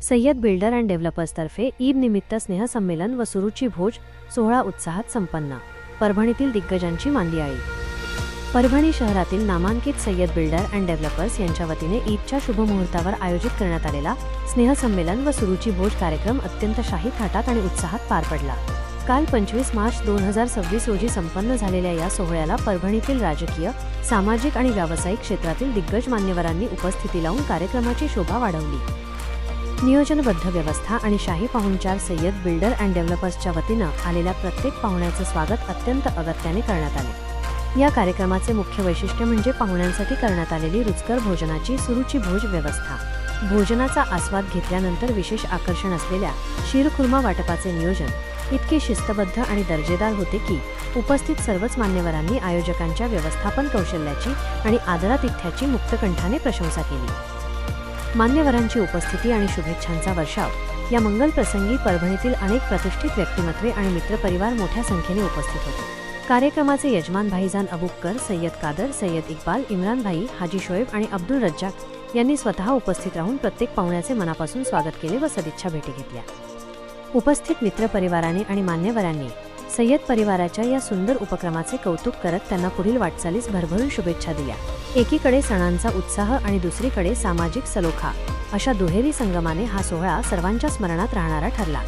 Syed builder and डेव्हलपर्सतर्फे Eid निमित्त स्नेहसंमेलन व सुरुची भोज सोहळा उत्साहात संपन्न। परभणीतील दिग्गजांची मांदियाळी। परभणी शहरातील नामांकित सय्यद बिल्डर अँड डेव्हलपर्स यांच्या वतीने ईदच्या शुभमुहूर्तावर आयोजित करण्यात आलेला स्नेहसंमेलन व सुरुची भोज कार्यक्रम अत्यंत शाही थाटात आणि उत्साहात पार पडला। काल 25 मार्च 2026 रोजी संपन्न झालेल्या या सोहळ्याला परभणीतील राजकीय, सामाजिक आणि व्यावसायिक क्षेत्रातील दिग्गज मान्यवरांनी उपस्थिती लावून कार्यक्रमाची शोभा वाढवली। नियोजनबद्ध व्यवस्था आणि शाही पाहुणचार सय्यद बिल्डर अँड डेव्हलपर्सच्या वतीनं आलेल्या प्रत्येक पाहुण्याचं स्वागत अत्यंत अगत्याने करण्यात आले। या कार्यक्रमाचे मुख्य वैशिष्ट्य म्हणजे पाहुण्यांसाठी करण्यात आलेली रुचकर भोजनाची सुरुची भोज व्यवस्था। भोजनाचा आस्वाद घेतल्यानंतर विशेष आकर्षण असलेल्या शीरखुर्मा वाटपाचे नियोजन इतके शिस्तबद्ध आणि दर्जेदार होते की उपस्थित सर्वच मान्यवरांनी आयोजकांच्या व्यवस्थापन कौशल्याची आणि आदरातिथ्याची मुक्तकंठाने प्रशंसा केली। मान्यवरांची उपस्थिती आणि शुभेच्छांचा वर्षाव या मंगल प्रसंगी परभणीतील अनेक प्रतिष्ठित व्यक्तिमत्वे आणि मित्रपरिवार मोठ्या संख्येने उपस्थित होते। कार्यक्रमाचे यजमान भाईजान अबुक्कर, सय्यद कादर, सय्यद इक्बाल, इम्रान भाई, हाजी शोएब आणि अब्दुल रज्जाक यांनी स्वतः उपस्थित राहून प्रत्येक पाहुण्याचे मनापासून स्वागत केले व सदिच्छा भेटी घेतल्या। उपस्थित मित्रपरिवाराने आणि मान्यवरांनी सय्यद परिवाराच्या या सुंदर उपक्रमाचे कौतुक करत त्यांना पुढील वाटचालीस भरभरून शुभेच्छा दिल्या। एकीकडे सणांचा उत्साह आणि दुसरीकडे सामाजिक सलोखा अशा दुहेरी संगमाने हा सोहळा सर्वांच्या स्मरणात राहणारा ठरला।